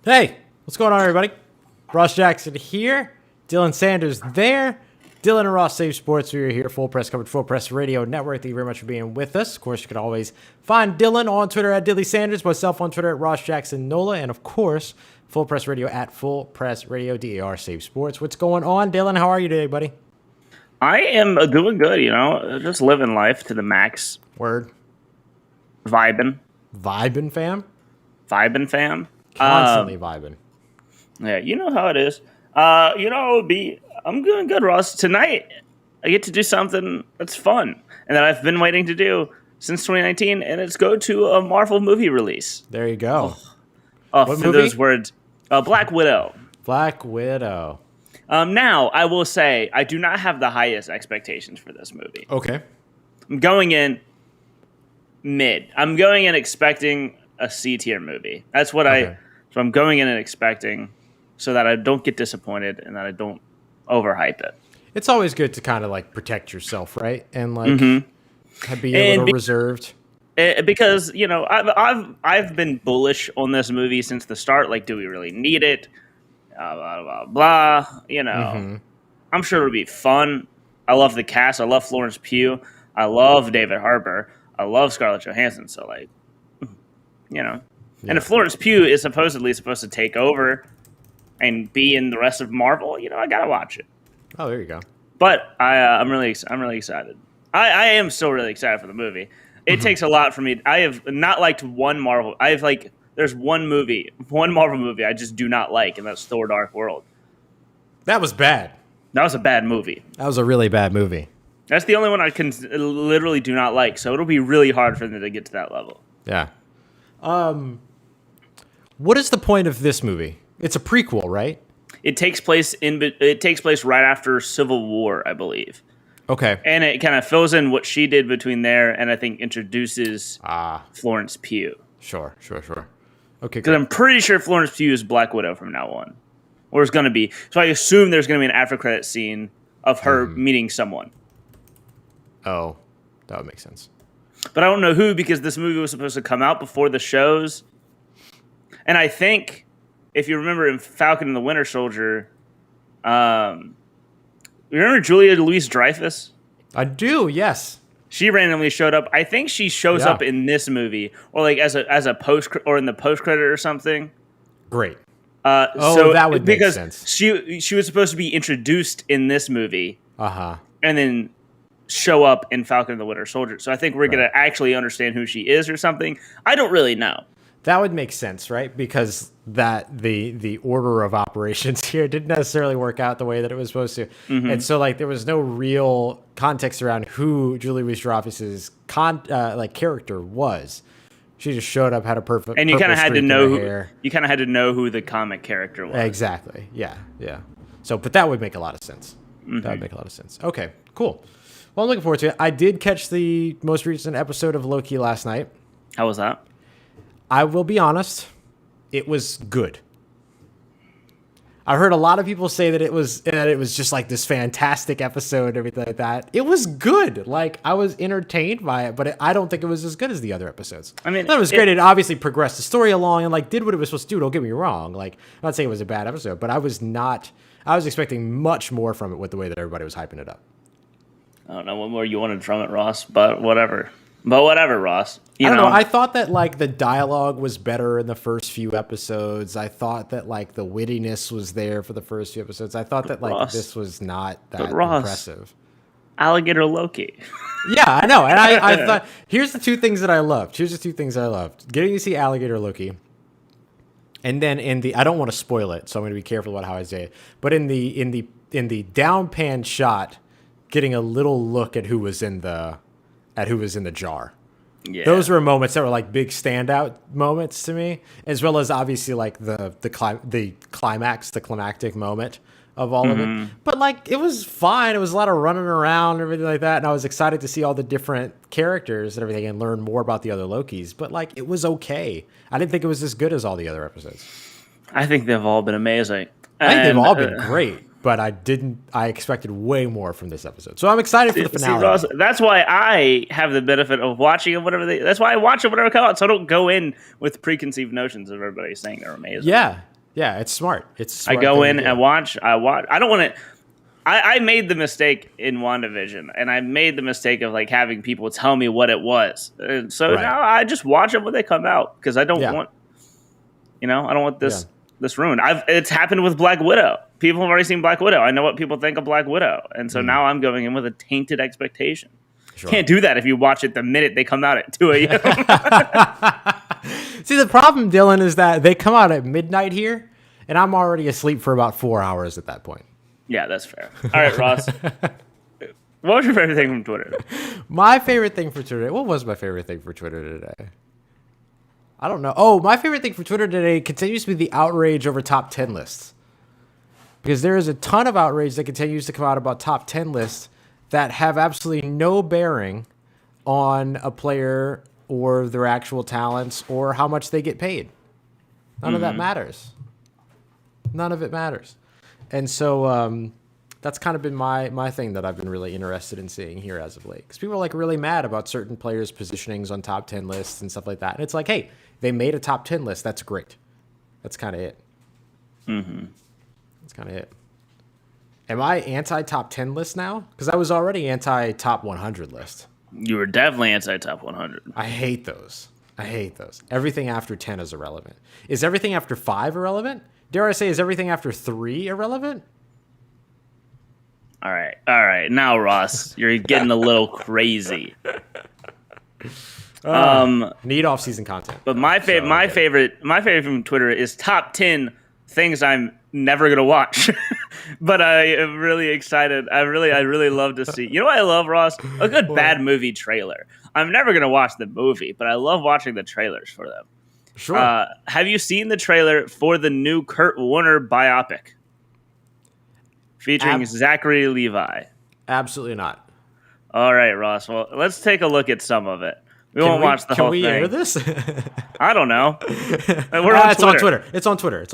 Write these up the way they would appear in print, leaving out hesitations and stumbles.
Hey, what's going on, everybody? Ross Jackson here. Dylan Sanders there. Dylan and Ross Save Sports. We are here, Full Press coverage, Full Press Radio Network. Thank you very much for being with us. Of course, you can always find Dylan on Twitter at Dilly Sanders, myself on Twitter at Ross Jackson Nola, and of course, Full Press Radio at Full Press Radio DAR Save Sports. What's going on, Dylan? How are you today, buddy? I am doing good, just living life to the max. Word. Vibing, fam? vibing, fam. Constantly vibing. Yeah, you know how it is. I'm doing good, Ross. Tonight, I get to do something that's fun and that I've been waiting to do since 2019, and it's go to a Marvel movie release. There you go. What What for movie? those words, Black Widow. Black Widow. Now, I will say, I do not have the highest expectations for this movie. Okay. I'm going in mid. I'm going in expecting a C-tier movie. That's what So I'm going in and expecting so that I don't get disappointed and that I don't overhype it. It's always good to kind of like protect yourself, right? And like be a And little reserved. Because, I've been bullish on this movie since the start. Like, do we really need it? Blah, blah, blah. I'm sure it'll be fun. I love the cast. I love Florence Pugh. I love David Harbour. I love Scarlett Johansson. So, like, And if Florence Pugh is supposedly supposed to take over and be in the rest of Marvel, I gotta watch it. Oh, there you go. But I'm really excited. I am still really excited for the movie. It takes a lot for me. I have not liked one Marvel. There's one Marvel movie I just do not like, and that's Thor: Dark World. That was bad. That was a bad movie. That was a really bad movie. That's the only one I can literally do not like. So it'll be really hard for them to get to that level. Yeah. What is the point of this movie? It's a prequel, right? It takes place right after Civil War, I believe. Okay. And it kind of fills in what she did between there and I think introduces Florence Pugh. Sure. Okay, Because I'm pretty sure Florence Pugh is Black Widow from now on. Or is going to be. So I assume there's going to be an after-credit scene of her meeting someone. Oh, that would make sense. But I don't know who because this movie was supposed to come out before the shows. And I think, if you remember in Falcon and the Winter Soldier, remember Julia Louis-Dreyfus? I do, yes. She randomly showed up. I think she shows up in this movie, or like as a post or in the post credit or something. Great. So that would make because sense. She was supposed to be introduced in this movie, and then show up in Falcon and the Winter Soldier. So I think we're gonna actually understand who she is or something. I don't really know. That would make sense, right? Because the order of operations here didn't necessarily work out the way that it was supposed to. And so like there was no real context around who Julie Louis-Dreyfus's character was. She just showed up, had a perfect and you kind of had to know who the comic character was. Exactly. Yeah. So but that would make a lot of sense. That would make a lot of sense. Okay, cool. Well, I'm looking forward to it. I did catch the most recent episode of Loki last night. How was that? I will be honest, it was good. I heard a lot of people say that it was just like this fantastic episode and everything like that. It was good. Like, I was entertained by it, but I don't think it was as good as the other episodes. I mean, it was great. It obviously progressed the story along and like did what it was supposed to do. Don't get me wrong. Like, I'm not saying it was a bad episode, but I was expecting much more from it with the way that everybody was hyping it up. I don't know what more you wanted from it, Ross, but whatever. Ross. I don't know. I thought that like the dialogue was better in the first few episodes. I thought that like the wittiness was there for the first few episodes. I thought that like Ross, this was not that impressive. Alligator Loki. Yeah, I know. And I thought here's the two things that I loved. Getting to see Alligator Loki. And then I don't want to spoil it, so I'm going to be careful about how I say it. But in the down pan shot, getting a little look at who was in the jar. Yeah. Those were moments that were like big standout moments to me, as well as obviously like the climax, the climactic moment of all of it. But like it was fine. It was a lot of running around and everything like that, and I was excited to see all the different characters and everything and learn more about the other Lokis. But like it was okay. I didn't think it was as good as all the other episodes. I think they've all been amazing. I think they've all been great. But I expected way more from this episode. So I'm excited for the finale. See, Ross, that's why I have the benefit of watching it that's why I watch it whenever it comes out. So I don't go in with preconceived notions of everybody saying they're amazing. Yeah. Yeah, it's smart. It's a I smart go thing in to do. and watch. I don't want to. I made the mistake in WandaVision, and I made the mistake of like having people tell me what it was. And so Right. now I just watch them when they come out because I don't Yeah. want, I don't want Yeah. this ruined. It's happened with Black Widow. People have already seen Black Widow. I know what people think of Black Widow, and so now I'm going in with a tainted expectation. Sure. Can't do that if you watch it the minute they come out at 2 a.m. See, the problem, Dylan, is that they come out at midnight here, and I'm already asleep for about 4 hours at that point. Yeah, that's fair. All right, Ross. What was your favorite thing from Twitter? My favorite thing for Twitter. What was my favorite thing for Twitter today? I don't know. Oh, my favorite thing for Twitter today continues to be the outrage over top 10 lists. Because there is a ton of outrage that continues to come out about top 10 lists that have absolutely no bearing on a player or their actual talents or how much they get paid. None of that matters. None of it matters. And so that's kind of been my thing that I've been really interested in seeing here as of late. Because people are like really mad about certain players' positionings on top 10 lists and stuff like that. And it's like, hey, they made a top 10 list. That's great. That's kind of it. That's kind of it. Am I anti-top 10 list now? Because I was already anti-top 100 list. You were definitely anti-top 100. I hate those. Everything after 10 is irrelevant. Is everything after 5 irrelevant? Dare I say, is everything after 3 irrelevant? All right. Now, Ross, you're getting a little crazy. Need off-season content. But my favorite from Twitter is top 10 things I'm never gonna watch. But I am really excited. I really love to see. You know what I love, Ross? A good bad movie trailer. I'm never gonna watch the movie, but I love watching the trailers for them. Sure. Have you seen the trailer for the new Kurt Warner biopic featuring Zachary Levi? Absolutely not. All right, Ross. Well, let's take a look at some of it. We won't watch the whole thing. Can we air this? I don't know. It's on Twitter. It's on Twitter. I'll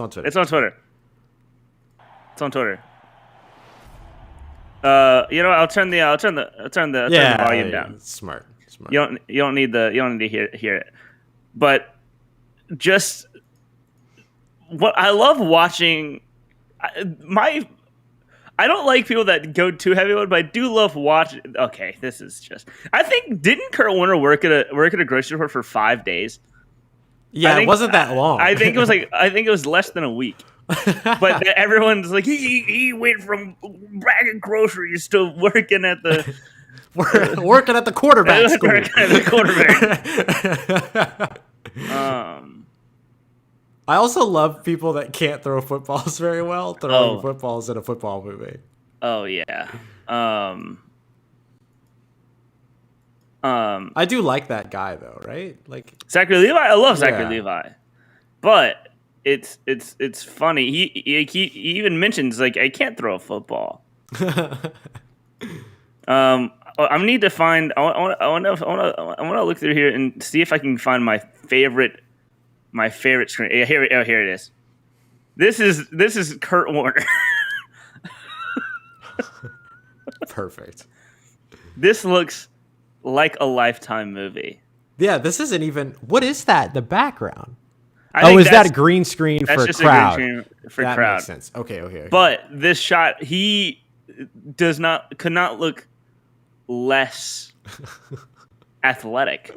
turn the volume down. Smart. You don't need to hear it. But just what I love watching. I don't like people that go too heavy on it, but I do love watching. Okay, this is just. I think didn't Kurt Warner work at a grocery store for 5 days? Yeah, it wasn't that long. I think it was less than a week. But everyone's like he went from bagging groceries to working at the working at the quarterback school. Working at the quarterback. I also love people that can't throw footballs very well throwing footballs in a football movie. Oh yeah. I do like that guy though, right? Like Zachary Levi. I love Zachary Levi, but it's funny. He even mentions like I can't throw a football. I need to find. I want to look through here and see if I can find my favorite screen. Here it is. This is Kurt Warner. Perfect. This looks like a Lifetime movie. Yeah, this isn't even. What is that? The background. Is that a green screen for just crowd? A green screen for that crowd. Makes sense. Okay. But this shot, he could not look less athletic.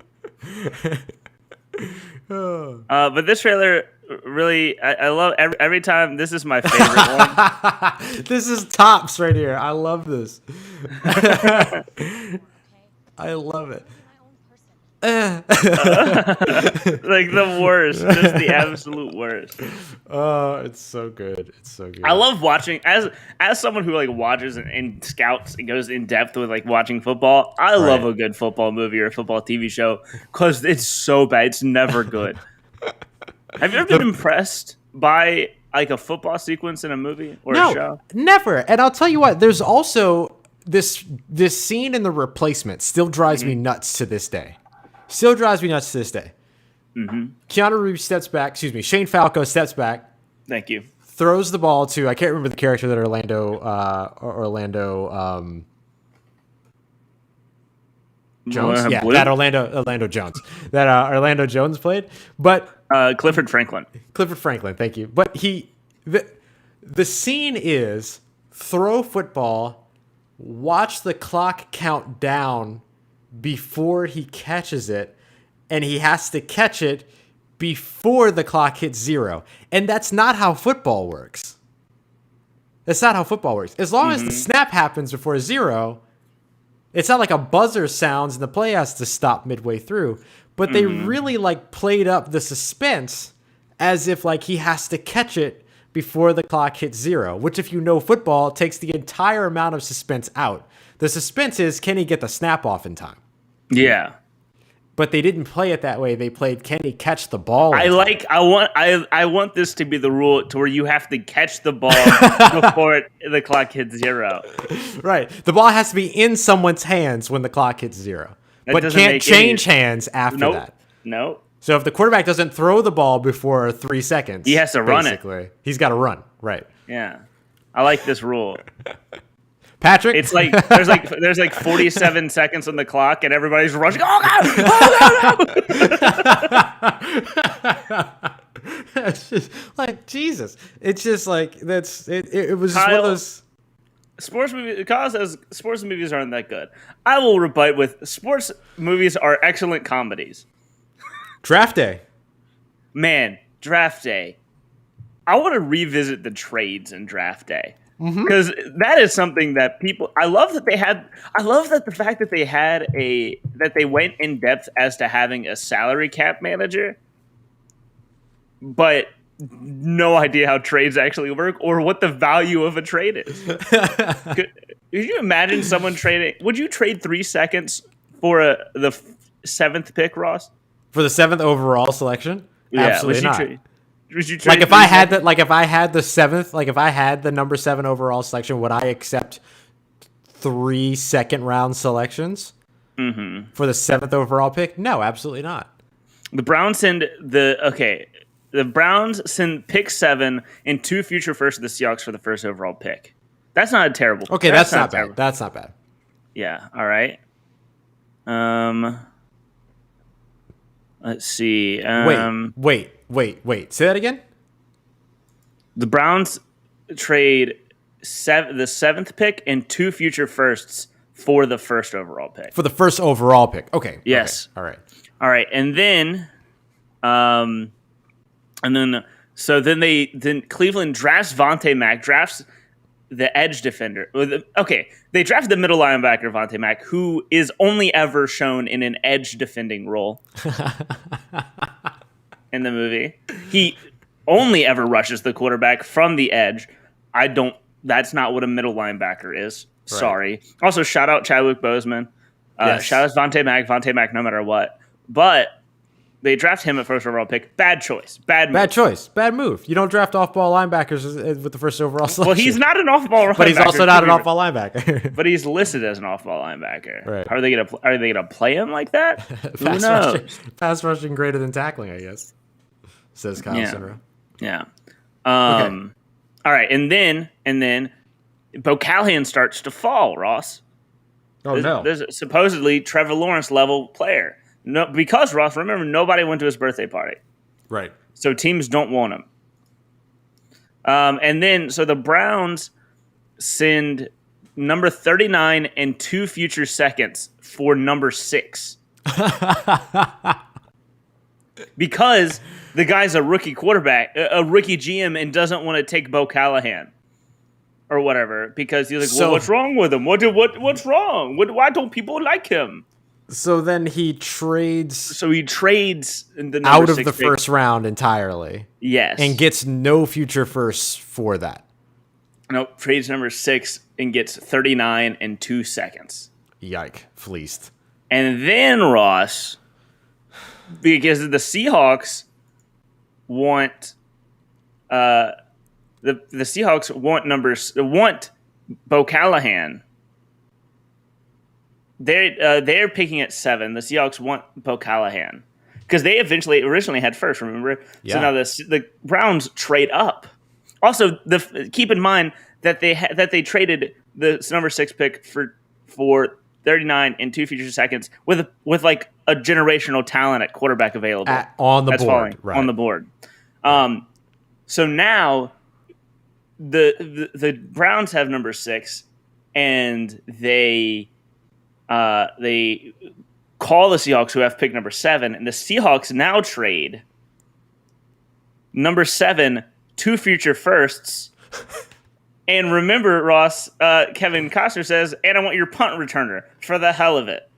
But this trailer really, I love every time. This is my favorite one. This is tops right here. I love this. I love it. Like the worst, just the absolute worst. Oh, it's so good. I love watching as someone who like watches and scouts and goes in depth with like watching football. I love a good football movie or a football TV show because it's so bad. It's never good. Have you ever been impressed by like a football sequence in a movie or a show? Never. And I'll tell you what. There's also this scene in The Replacement still drives me nuts to this day. Keanu Reeves steps back. Shane Falco steps back. Thank you. Throws the ball to, I can't remember the character that Orlando Jones. Yeah, that Orlando Jones. That Orlando Jones played. But Clifford Franklin. Thank you. But he The scene is throw football, watch the clock count down before he catches it, and he has to catch it before the clock hits 0. And that's not how football works. That's not how football works. As long as the snap happens before 0, it's not like a buzzer sounds and the play has to stop midway through. But they really like played up the suspense as if like he has to catch it before the clock hits 0, which if you know football takes the entire amount of suspense out. The suspense is, can he get the snap off in time? Yeah. But they didn't play it that way. They played, can he catch the ball? I want this to be the rule to where you have to catch the ball before the clock hits 0. Right. The ball has to be in someone's hands when the clock hits 0. But can't change hands after that. Nope. So if the quarterback doesn't throw the ball before 3 seconds, he has to run it. He's got to run. Right. Yeah. I like this rule. Patrick? It's like there's like 47 seconds on the clock and everybody's rushing. Oh god! Oh no! It's just like Jesus. It's just like that's it. It was Kyle, just one of those sports movies. Kyle says sports movies aren't that good. I will rebut with sports movies are excellent comedies. Draft Day. Man, Draft Day. I want to revisit the trades in Draft Day. Because that is something that people. I love that the fact that they went in depth as to having a salary cap manager, but no idea how trades actually work or what the value of a trade is. Could you imagine someone trading? Would you trade 3 seconds for the 7th pick, Ross? For the 7th overall selection? Yeah, absolutely not. Would you Like if I had that, like if I had the 7th, like if I had the number 7 overall selection, would I accept 3 second-round selections for the 7th overall pick? No, absolutely not. The Browns send pick 7 and 2 future firsts of the Seahawks for the first overall pick. That's not a terrible. Okay, that's not bad. That's not bad. Yeah. All right. Let's see. Wait. Say that again. The Browns trade the 7th pick and 2 future firsts for the first overall pick. For the first overall pick. Okay. Yes. Okay. All right. And then, then Cleveland drafts Vontae Mack, drafts the edge defender. Okay, they drafted the middle linebacker Vontae Mack, who is only ever shown in an edge defending role in the movie. He only ever rushes the quarterback from the edge. That's not what a middle linebacker is. Right. Sorry. Also, shout out Chadwick Boseman. Yes. Shout out Vontae Mack no matter what. But they draft him at first overall pick. Bad choice. Bad move. You don't draft off-ball linebackers with the first overall selection. Well, he's not an off-ball linebacker. But he's also not an off-ball linebacker. But he's listed as an off-ball linebacker. Right. Are they gonna play him like that? Who knows? Pass rushing greater than tackling, I guess. Says Kyle Sinro. Yeah. Okay. All right, and then Bo Callahan starts to fall, Ross. Oh, no. There's a supposedly Trevor Lawrence level player. No, because Ross, remember, nobody went to his birthday party. Right. So teams don't want him. And then, so the Browns send number 39 and 2 future seconds for number 6. Because the guy's a rookie quarterback, a rookie GM, and doesn't want to take Bo Callahan or whatever. Because he's like, well, what's wrong with him? What's wrong? Why don't people like him? So then he trades. So he trades the out of the first round entirely. Yes, and gets no future firsts for that. Nope, trades number 6 and gets 39 and 2 seconds. Yike, fleeced. And then Ross, because the Seahawks want, the Seahawks want Bo Callahan. They're picking at 7. The Seahawks want Bo Callahan because they originally had first. Remember, yeah. So now the Browns trade up. Also, keep in mind that they traded the number 6 pick for 39 and 2 future seconds with like a generational talent at quarterback available on the board. Right. On the board. So now the Browns have number 6, and they call the Seahawks, who have pick number 7, and the Seahawks now trade number 7, 2 future firsts. And remember, Ross, Kevin Costner says, and I want your punt returner for the hell of it.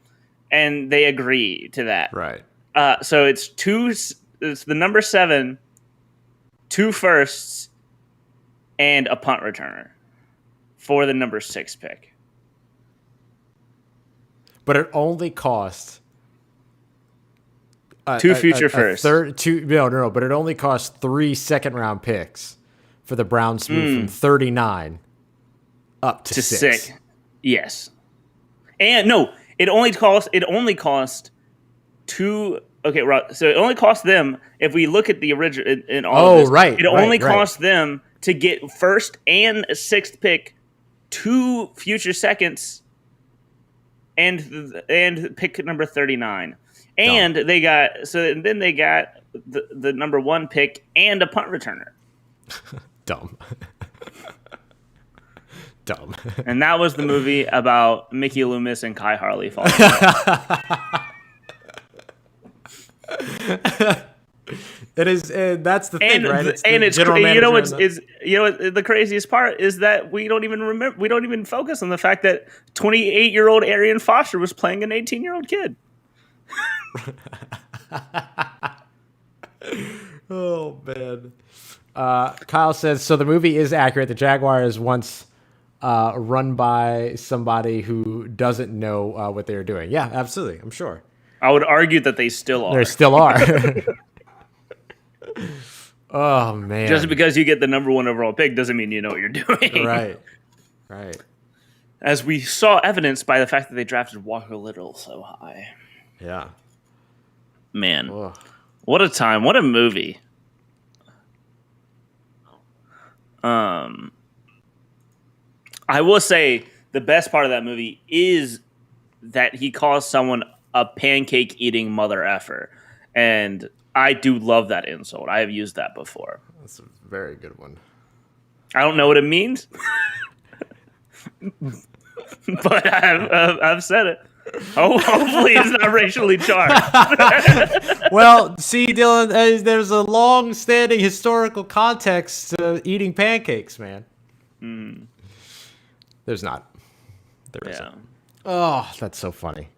And they agree to that. Right. So it's the number 7, 2 firsts, and a punt returner for the number 6 pick. But it only costs 2 future firsts. No. But it only costs 3 second-round picks for the Browns to move from 39 up to 6. Yes. And no, it only costs 2. Okay, right. So it only costs them, if we look at the original in all of this, right. It only costs them to get first and a 6th pick, 2 future seconds, and pick number 39. And they got the number 1 pick and a punt returner. Dumb. Dumb. And that was the movie about Mickey Loomis and Kai Harley falling. It is, and that's the thing, right? It's the craziest part is that we don't even focus on the fact that 28-year-old Arian Foster was playing an 18-year-old kid. Oh man. Kyle says, so the movie is accurate. The Jaguars once run by somebody who doesn't know what they're doing. Yeah, absolutely. I'm sure. I would argue that they still are. They still are. Oh, man. Just because you get the number 1 overall pick doesn't mean you know what you're doing. Right. As we saw evidenced by the fact that they drafted Walker Little so high. Yeah. Man. Ugh. What a time. What a movie. I will say the best part of that movie is that he calls someone a pancake eating mother effer. And I do love that insult. I have used that before. That's a very good one. I don't know what it means, but I've said it. Oh, hopefully it's not racially charged. Well, see, Dylan, there's a long-standing historical context to eating pancakes, man. There's not. There isn't. Oh, that's so funny.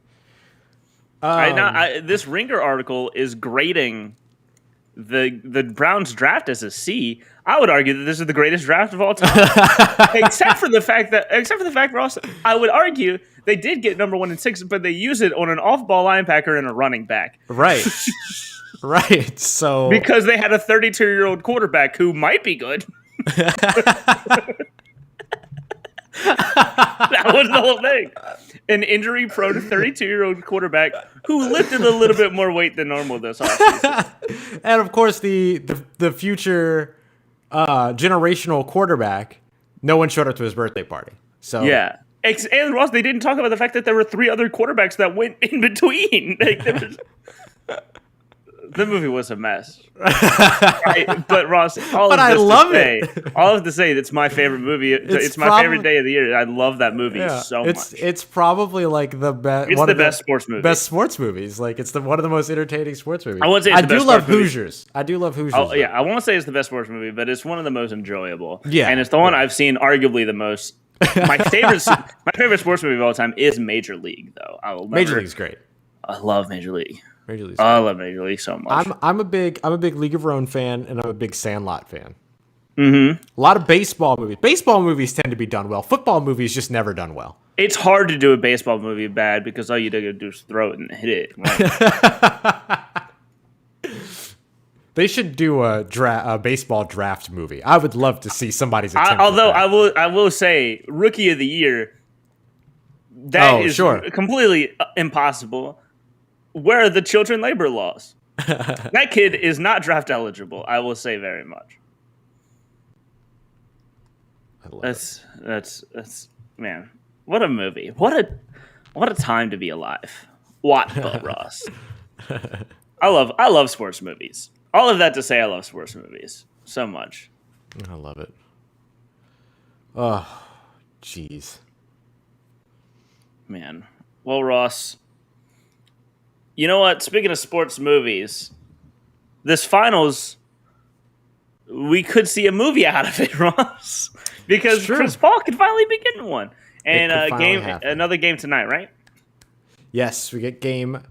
This Ringer article is grading the Browns draft as a C. I would argue that this is the greatest draft of all time, except for the fact, Ross, I would argue they did get number 1 and 6, but they use it on an off-ball linebacker and a running back. Right. Right. So because they had a 32-year-old quarterback who might be good. That was the whole thing. An injury-prone 32-year-old quarterback who lifted a little bit more weight than normal this offseason. And, of course, the future generational quarterback, no one showed up to his birthday party. So yeah. And, Ross, they didn't talk about the fact that there were 3 other quarterbacks that went in between. The movie was a mess. Right? But Ross, all of to say it's my favorite movie. It's my favorite day of the year. I love that movie so much. It's probably like the best. It's the best sports movie. Best sports movies. Like it's one of the most entertaining sports movies. I won't say I do love Hoosiers. I do love Hoosiers. Oh yeah, I won't say it's the best sports movie, but it's one of the most enjoyable. Yeah, and it's the one I've seen arguably the most. My favorite sports movie of all time is Major League, though. Major League's great. I love Major League. I love Major League so much. I'm a big League of Their Own fan, and I'm a big Sandlot fan. Mm-hmm. A lot of baseball movies. Baseball movies tend to be done well. Football movies just never done well. It's hard to do a baseball movie bad because all you do is throw it and hit it. Right? They should do a baseball draft movie. I would love to see somebody's attempt. I will say, Rookie of the Year. That is completely impossible. Where are the children labor laws? That kid is not draft eligible. I will say very much. That's man. What a movie. What a time to be alive. What, Bo Ross? I love sports movies. All of that to say, I love sports movies so much. I love it. Oh, jeez. Man. Well, Ross, you know what? Speaking of sports movies, this finals, we could see a movie out of it, Ross, It's because true. Chris Paul could finally be getting one. It And could finally happen. another game tonight, right? Yes, we get game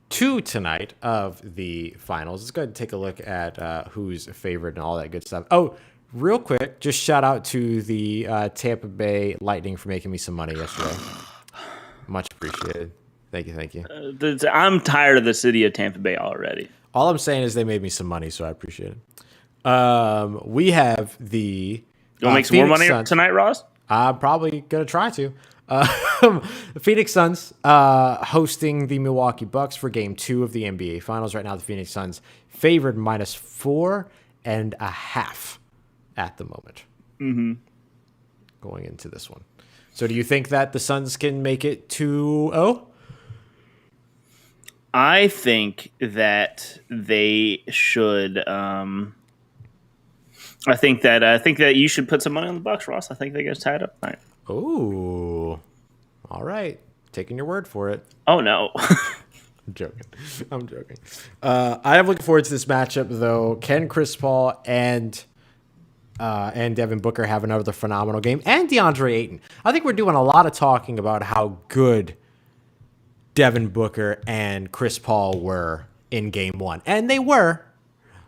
2 tonight of the finals. Let's go ahead and take a look at who's favored and all that good stuff. Oh, real quick, just shout out to the Tampa Bay Lightning for making me some money yesterday. Much appreciated. Thank you, thank you. I'm tired of the city of Tampa Bay already. All I'm saying is they made me some money, so I appreciate it. We have the You want to make some more Phoenix money Suns. tonight, Ross? I'm probably going to try to. The Phoenix Suns hosting the Milwaukee Bucks for game 2 of the NBA Finals. Right now, the Phoenix Suns favored -4.5 at the moment. Going into this one. So do you think that the Suns can make it 2-0? I think that they should. I think that you should put some money on the Bucks, Ross. I think they get tied up tonight. Ooh. All right. Taking your word for it. Oh no. I'm joking. I am looking forward to this matchup, though. Can Chris Paul and Devin Booker have another phenomenal game? And DeAndre Ayton. I think we're doing a lot of talking about how good Devin Booker and Chris Paul were in game 1. And they were.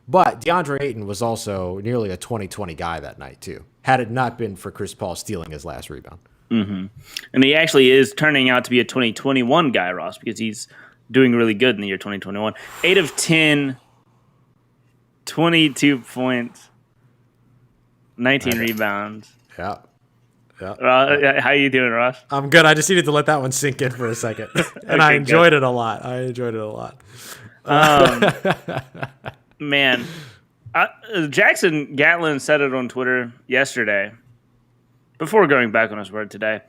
But DeAndre Ayton was also nearly a 20-20 guy that night, too, had it not been for Chris Paul stealing his last rebound. And he actually is turning out to be a 2021 guy, Ross, because he's doing really good in the year 2021. 8 of 10, 22 points, 19 rebounds. Yeah. How you doing, Ross? I'm good. I just needed to let that one sink in for a second. And I enjoyed it a lot. Man, Jackson Gatlin said it on Twitter yesterday, before going back on his word today,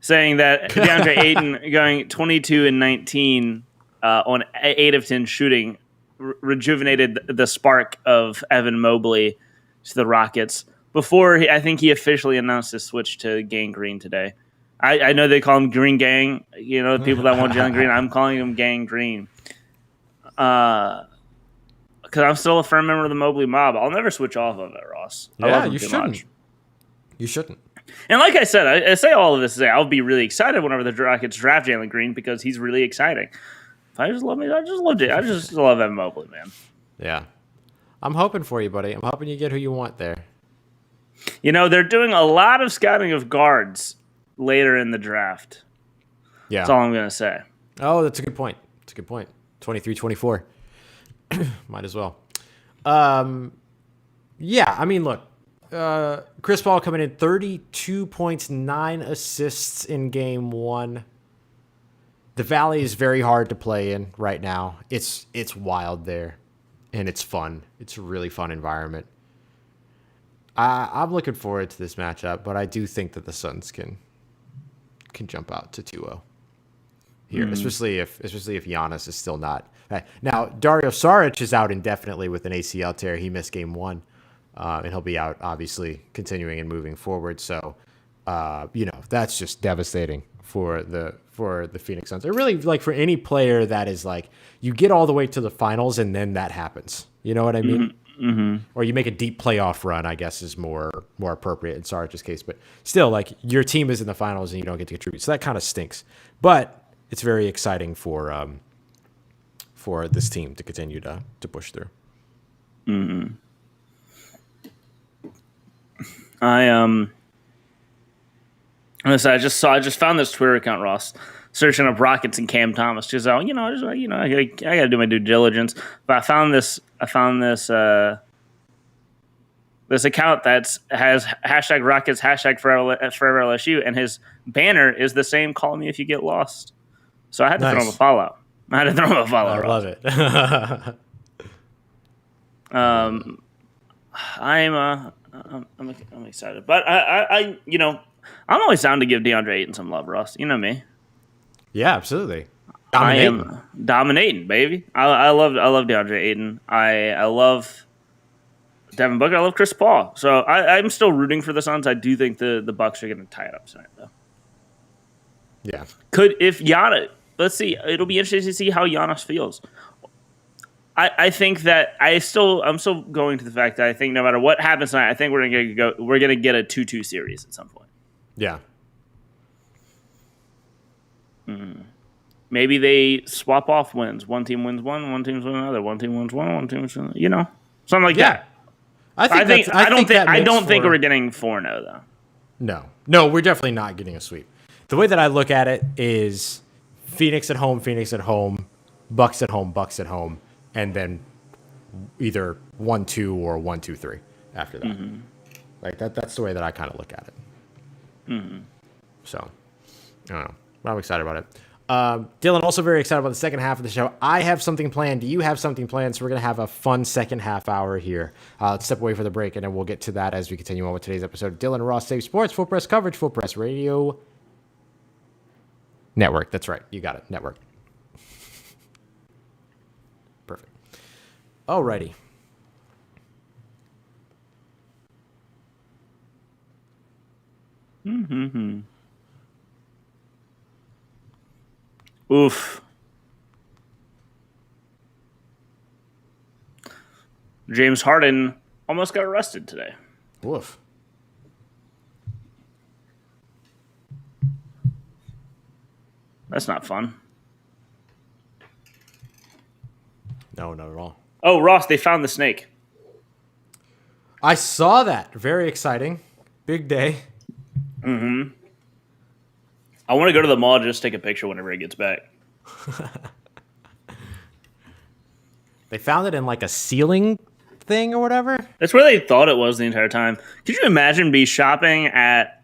saying that DeAndre Ayton going 22 and 19 on 8 of 10 shooting rejuvenated the spark of Evan Mobley to the Rockets. Before I think he officially announced his switch to Gang Green today. I know they call him Green Gang. You know, the people that want Jalen Green. I'm calling him Gang Green. Because I'm still a firm member of the Mobley mob. I'll never switch off of it, Ross. I love him you too shouldn't. much. You shouldn't. And like I said, I say all of this to say I'll be really excited whenever the Rockets draft Jalen Green because he's really exciting. I just love it. I just love Evan Mobley, man. Yeah. I'm hoping for you, buddy. I'm hoping you get who you want there. You know, they're doing a lot of scouting of guards later in the draft. Yeah. That's all I'm going to say. Oh, that's a good point. 23-24. Might as well. Yeah, I mean, look. Chris Paul coming in 32 points, 9 assists in game 1. The Valley is very hard to play in right now. It's wild there, and it's fun. It's a really fun environment. I'm looking forward to this matchup, but I do think that the Suns can jump out to 2-0 here, especially if Giannis is still not. Now, Dario Saric is out indefinitely with an ACL tear. He missed game 1, and he'll be out, obviously, continuing and moving forward. So, that's just devastating for the Phoenix Suns. Or really, like, for any player that is like, you get all the way to the finals and then that happens. You know what I mean? Mm-hmm. Or you make a deep playoff run, I guess, is more appropriate in Saric's case. But still, like, your team is in the finals and you don't get to contribute. So that kind of stinks. But it's very exciting for this team to continue to push through. Mm-hmm. I just found this Twitter account, Ross, searching up Rockets and Cam Thomas. Just I gotta do my due diligence. But I found this this account that has hashtag Rockets, hashtag forever LSU, and his banner is the same. Call me if you get lost. So I had to throw him a follow. I love it. I'm excited, but I'm always down to give DeAndre Ayton some love, Ross. You know me. Yeah, absolutely. I am dominating, baby. I love DeAndre Ayton. I love Devin Booker. I love Chris Paul. So I'm still rooting for the Suns. I do think the Bucks are going to tie it up tonight, though. Yeah. Let's see. It'll be interesting to see how Giannis feels. I think that I'm still going to the fact that I think no matter what happens tonight, I think we're gonna get a 2-2 series at some point. Yeah. Maybe they swap off wins. One team wins one team wins another. One team wins one team wins another. Something like that. I don't think we're getting 4-0 though. No, we're definitely not getting a sweep. The way that I look at it is Phoenix at home, Bucks at home, and then either 1-2 or 1-2-3 after that. Mm-hmm. Like that's the way that I kind of look at it. Mm-hmm. So, I don't know. But I'm excited about it. Dylan, also very excited about the second half of the show. I have something planned. Do you have something planned? So we're going to have a fun second half hour here. Let's step away for the break, and then we'll get to that as we continue on with today's episode. Dylan and Ross Save Sports, Full Press Coverage, Full Press Radio Network. That's right. You got it. Network. Perfect. Alrighty. Mm-hmm. Oof. James Harden almost got arrested today. Oof. That's not fun. No, not at all. Oh, Ross, they found the snake. I saw that. Very exciting. Big day. Mm-hmm. I want to go to the mall to just take a picture whenever it gets back. They found it in like a ceiling thing or whatever? That's where they thought it was the entire time. Could you imagine be shopping at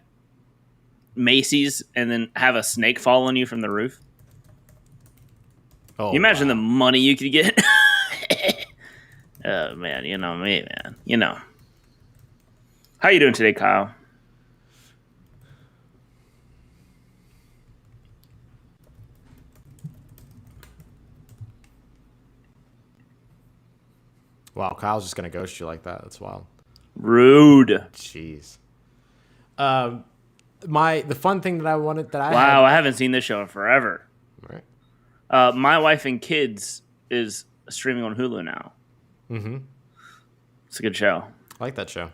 Macy's and then have a snake fall on you from the roof? Oh, you imagine the money you could get? Oh, man. You know me, man. You know. How you doing today, Kyle? Wow, Kyle's just gonna ghost you like that. That's wild. Rude. Jeez. The fun thing that I Wow, I haven't seen this show in forever. Right. My Wife and Kids is streaming on Hulu now. Mm-hmm. It's a good show. I like that show.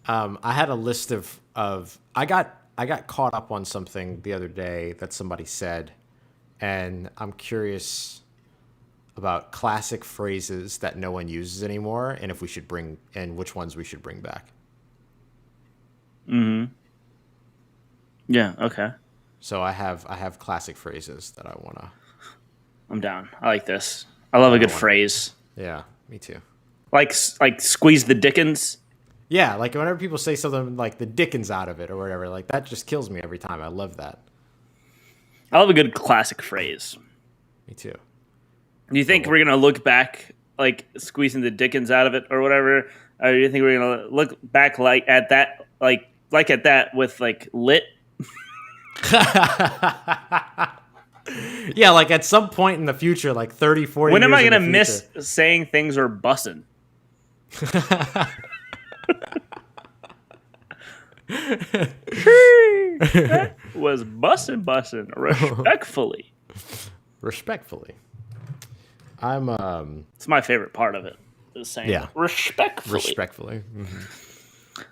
I had a list of I got caught up on something the other day that somebody said, and I'm curious about classic phrases that no one uses anymore, and which ones we should bring back. Mm-hmm. Yeah. Okay. So I have classic phrases that I wanna. I'm down. I like this. I love a good phrase. Yeah, me too. Like squeeze the Dickens. Yeah, like whenever people say something like the Dickens out of it or whatever, like that just kills me every time. I love that. I love a good classic phrase. Me too. Do you think we're gonna look back like squeezing the Dickens out of it or whatever? Or do you think we're gonna look back at that with like lit? Yeah, like at some point in the future, like 30, 40 when years am I gonna in the miss saying things are bussin'? That was bussin', respectfully. I'm it's my favorite part of it. Is saying respectfully. Mm-hmm.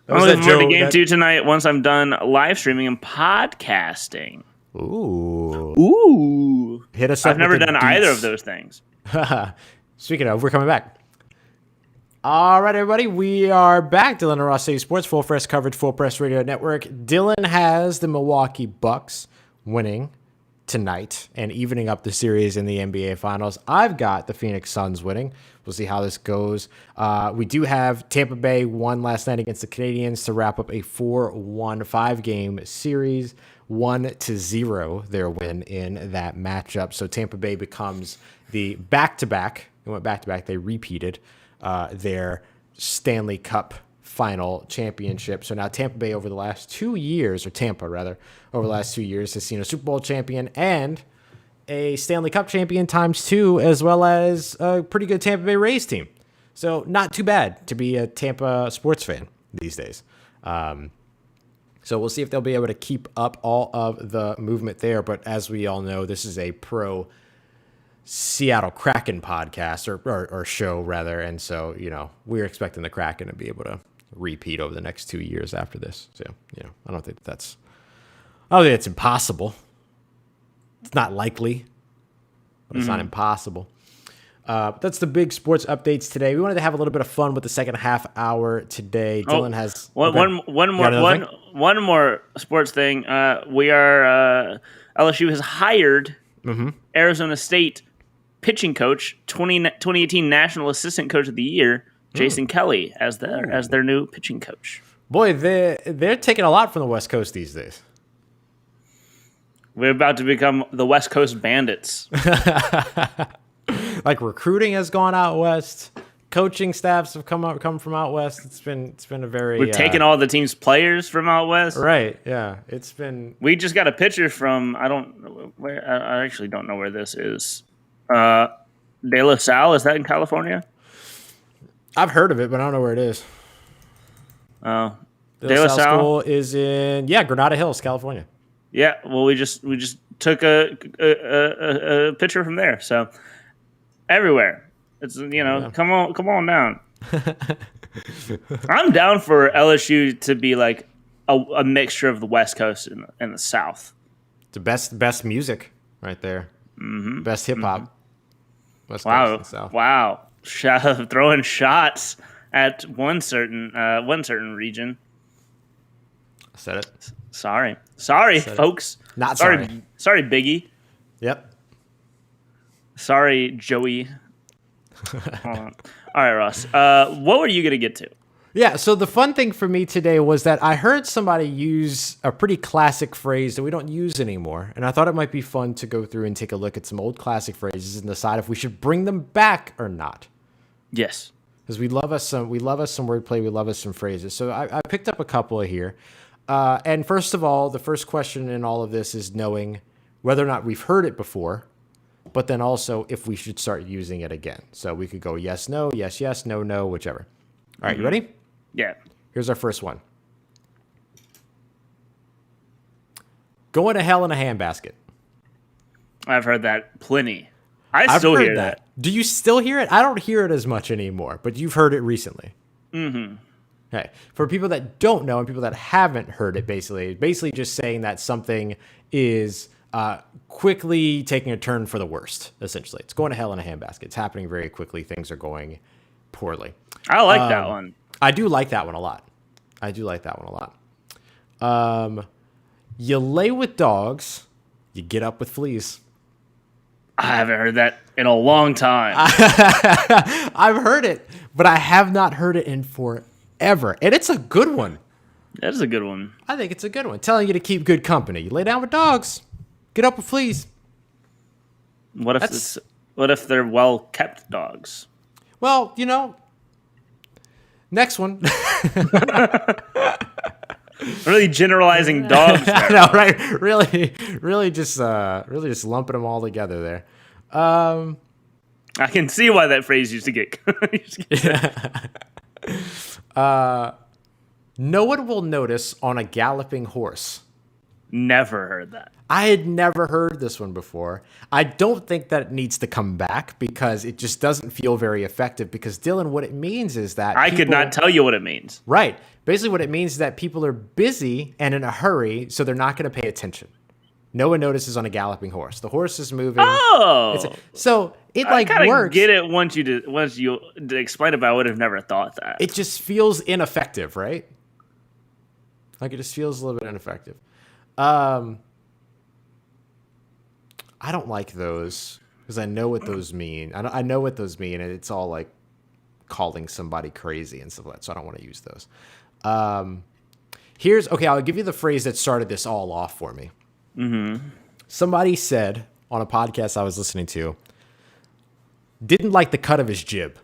I'm looking forward to game 2 tonight once I'm done live streaming and podcasting. Ooh. Hit us up. I've never done either of those things. Speaking of, we're coming back. All right, everybody, we are back. Dylan and Ross City Sports, Full Press Coverage, Full Press Radio Network. Dylan has the Milwaukee Bucks winning tonight and evening up the series in the NBA Finals. I've got the Phoenix Suns winning. We'll see how this goes. We do have Tampa Bay won last night against the Canadiens to wrap up a 4-1 5-game series, 1-0 their win in that matchup. So Tampa Bay becomes the back-to-back. They went back-to-back. They repeated their Stanley Cup Final championship. So now Tampa Bay over the last 2 years, or Tampa rather, over the last 2 years has seen a Super Bowl champion and a Stanley Cup champion ×2, as well as a pretty good Tampa Bay Rays team. So not too bad to be a Tampa sports fan these days. So we'll see if they'll be able to keep up all of the movement there. But as we all know, this is a pro Seattle Kraken podcast or show rather. And so, we're expecting the Kraken to be able to repeat over the next 2 years after this. So, I don't think it's impossible. It's not likely, but it's not impossible. That's the big sports updates today. We wanted to have a little bit of fun with the second half hour today. Dylan has one more sports thing. LSU has hired Arizona State pitching coach, 2018 National Assistant Coach of the Year, Jason Kelly, as their new pitching coach. Boy, they're taking a lot from the West Coast these days. We're about to become the West Coast Bandits. Like recruiting has gone out west, coaching staffs have come from out west. It's been a very we've taken all the team's players from out west. Right? Yeah, it's been. We just got a picture from I actually don't know where this is. De La Salle, is that in California? I've heard of it, but I don't know where it is. Oh, De La Salle School is in Granada Hills, California. Yeah, well, we just took a picture from there. So everywhere, it's come on down. I'm down for LSU to be like a mixture of the West Coast and the South. The best music right there. Mm-hmm. Best hip hop. West Coast and South. Wow! Throwing shots at one certain region. I said it. Sorry, folks. Not sorry. Sorry, Biggie. Yep. Sorry, Joey. All right, Ross. What were you going to get to? Yeah, so the fun thing for me today was that I heard somebody use a pretty classic phrase that we don't use anymore, and I thought it might be fun to go through and take a look at some old classic phrases and decide if we should bring them back or not. Yes. Because we love us some wordplay, we love us some phrases. So I picked up a couple here. And first of all, the first question in all of this is knowing whether or not we've heard it before, but then also if we should start using it again. So we could go yes, no, yes, yes, no, no, whichever. All right, You ready? Yeah. Here's our first one. Going to hell in a handbasket. I've heard that plenty. I still hear that. Do you still hear it? I don't hear it as much anymore, but you've heard it recently. Mm-hmm. Okay. For people that don't know and people that haven't heard it, basically just saying that something is quickly taking a turn for the worst, essentially. It's going to hell in a handbasket. It's happening very quickly. Things are going poorly. I like that one. I do like that one a lot. You lay with dogs, you get up with fleas. I haven't heard that in a long time. I've heard it, but I have not heard it in forever. And it's a good one. That is a good one. I think it's a good one. Telling you to keep good company. You lay down with dogs, get up with fleas. What if they're well-kept dogs? Well, next one. Really generalizing dogs. I know, right? Really just lumping them all together there. I can see why that phrase used to get. No one will notice on a galloping horse. Never heard that. I had never heard this one before. I don't think that it needs to come back because it just doesn't feel very effective. Because, Dylan, what it means is that I could not tell you what it means. Right. Basically, what it means is that people are busy and in a hurry, so they're not going to pay attention. No one notices on a galloping horse. The horse is moving. Oh, so it works. I get it once you explain it, but I would have never thought that. It just feels ineffective, right? Like it just feels a little bit ineffective. I don't like those because I know what those mean. I know what those mean, and it's all like calling somebody crazy and stuff like that. So I don't want to use those. I'll give you the phrase that started this all off for me. Mm-hmm. Somebody said on a podcast I was listening to, didn't like the cut of his jib.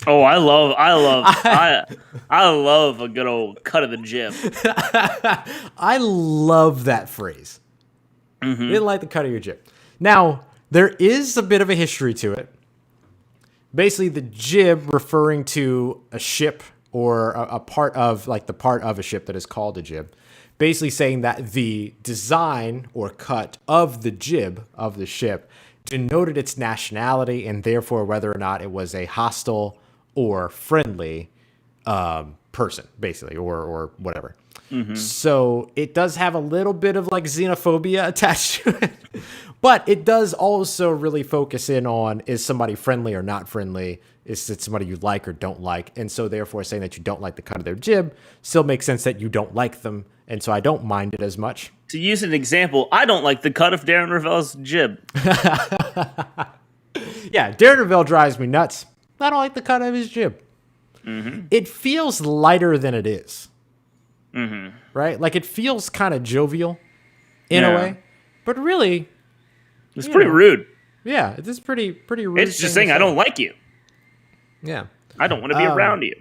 Oh, I love a good old cut of the jib. I love that phrase. Mm-hmm. Didn't like the cut of your jib. Now, there is a bit of a history to it. Basically, the jib referring to a ship or a part of, like the part of a ship that is called a jib. Basically saying that the design or cut of the jib of the ship denoted its nationality and therefore whether or not it was a hostile or friendly person, basically, or whatever. So it does have a little bit of like xenophobia attached to it, but it does also really focus in on, is somebody friendly or not friendly? Is it somebody you like or don't like? And so therefore saying that you don't like the cut of their jib still makes sense that you don't like them. And so I don't mind it as much. To use an example, I don't like the cut of Darren Ravel's jib. Yeah, Darren Ravel drives me nuts. I don't like the cut of his jib. It feels lighter than it is. Right? Like it feels kind of jovial in a way. But really, it's pretty rude. Yeah, it is pretty rude. It's just saying I don't like you. Yeah. I don't want to be around you.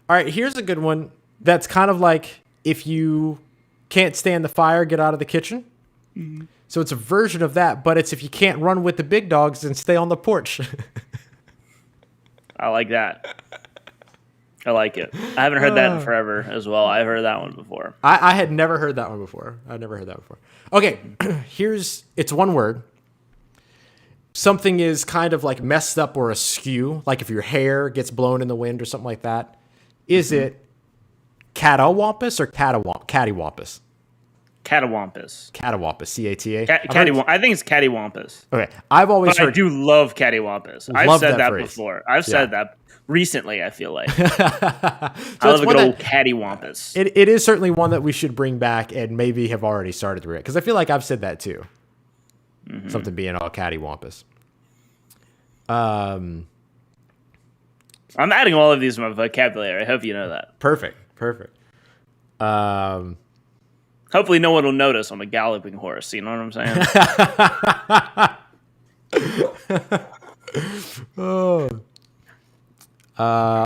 All right, here's a good one that's kind of like, if you can't stand the fire, get out of the kitchen. So it's a version of that, but it's if you can't run with the big dogs, then stay on the porch. I like that. I like it. I haven't heard that in forever as well. I've heard that one before. I had never heard that one before. Okay, it's one word. Something is kind of like messed up or askew, like if your hair gets blown in the wind or something like that. Is it catawampus or cattywampus? Catawampus. Catawampus, C-A-T-A. I think it's cattywampus. Okay, I've always heard. I do love cattywampus. I've said that before. I've said that recently, I feel like. I love a good old cattywampus. It is certainly one that we should bring back and maybe have already started to read, because I feel like I've said that too. Something being all cattywampus. I'm adding all of these to my vocabulary. I hope you know that. Perfect. Hopefully no one will notice on a galloping horse. You know what I'm saying?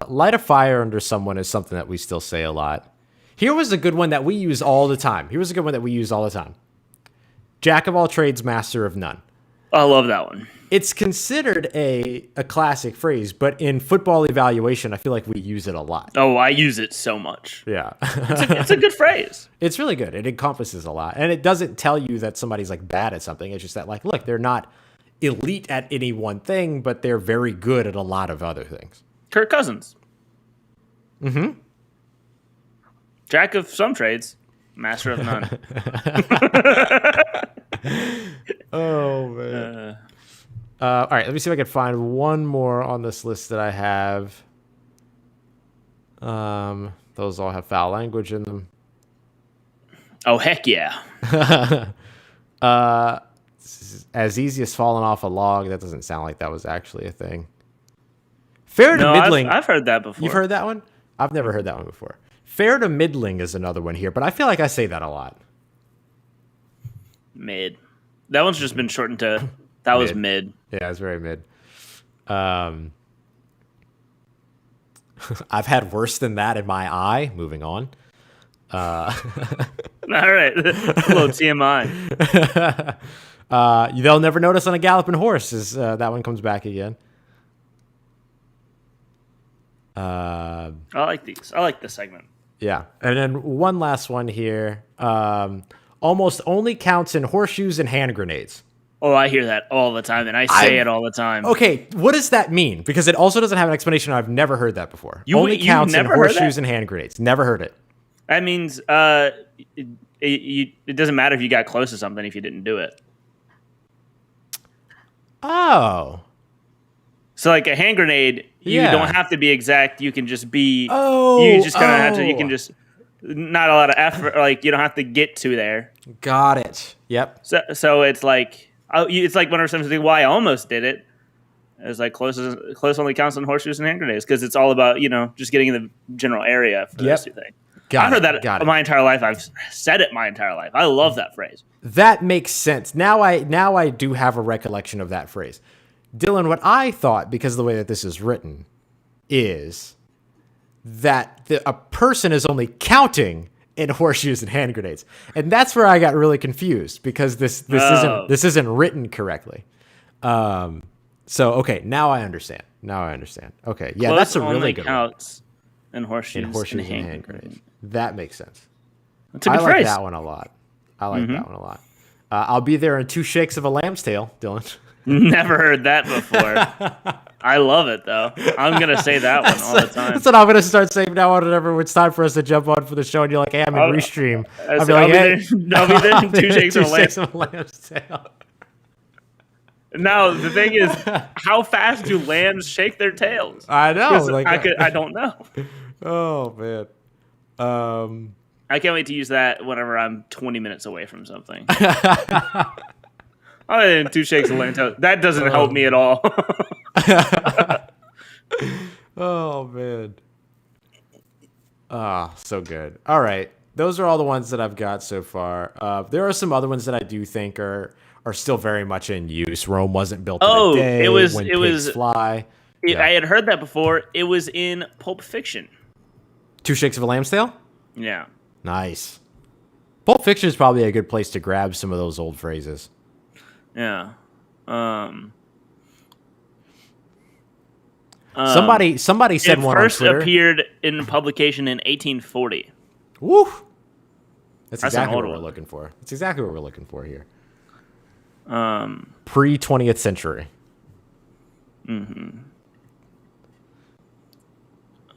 Light a fire under someone is something that we still say a lot. Here was a good one that we use all the time. Jack of all trades, master of none. I love that one. It's considered a classic phrase, but in football evaluation, I feel like we use it a lot. Oh, I use it so much. Yeah. It's a good phrase. It's really good. It encompasses a lot. And it doesn't tell you that somebody's like bad at something. It's just that, like, look, they're not elite at any one thing, but they're very good at a lot of other things. Kirk Cousins. Jack of some trades, master of none. Oh, man. All right, let me see if I can find one more on this list that I have. Those all have foul language in them. Oh, heck yeah. As easy as falling off a log. That doesn't sound like that was actually a thing. Fair to middling. I've heard that before. You've heard that one? I've never heard that one before. Fair to middling is another one here, but I feel like I say that a lot. Mid. That one's just been shortened to, that was mid. Yeah, it's very mid. I've had worse than that in my eye. Moving on. All right. A little TMI. They'll never notice on a galloping horse is that one comes back again. I like these. I like this segment. Yeah. And then one last one here. Almost only counts in horseshoes and hand grenades. Oh, I hear that all the time, and I say it all the time. Okay, what does that mean? Because it also doesn't have an explanation. I've never heard that before. Only counts in horseshoes and hand grenades. Never heard it. That means it doesn't matter if you got close to something if you didn't do it. Oh. So like a hand grenade, you don't have to be exact. You can just be. Oh. You just kind of have to. You can just. Not a lot of effort. Like you don't have to get to there. Got it. Yep. So it's like whenever something's like, "Why I almost did it." It's like close only counts on horseshoes and hand grenades because it's all about just getting in the general area for those two things. I've heard that my entire life. I've said it my entire life. I love that phrase. That makes sense. Now I do have a recollection of that phrase. Dylan, what I thought, because of the way that this is written, is that a person is only counting and horseshoes and hand grenades. And that's where I got really confused because this isn't written correctly. So okay, now I understand. Okay, yeah, Close that's a really only good counts in horseshoes, one. Horseshoes and hand grenades. That makes sense. That's a good I like phrase. that one a lot. I'll be there in 2 shakes of a lamb's tail, Dylan. Never heard that before. I love it though. I'm gonna say that one all the time. That's what I'm gonna start saying now. Whenever it's time for us to jump on for the show, and you're like, "Hey, I'm in restream." I'll be like, "Hey, I'll be there in 2 shakes of a lamb's tail." Now the thing is, how fast do lambs shake their tails? I know. Like, I don't know. Oh man. I can't wait to use that whenever I'm 20 minutes away from something. Oh, and 2 shakes of lamb tail. That doesn't help me at all. Oh man. Ah, so good. All right, those are all the ones that I've got so far. There are some other ones that I do think are still very much in use. Rome wasn't built in a day. it was fly. I had heard that before. It was in Pulp Fiction. 2 shakes of a lamb's tail? Yeah. Nice. Pulp Fiction is probably a good place to grab some of those old phrases. Yeah. Somebody said one on first Twitter. appeared in publication in 1840. Woo! That's an exactly old what we're one. looking for. That's exactly what we're looking for here. Um, Pre-20th century.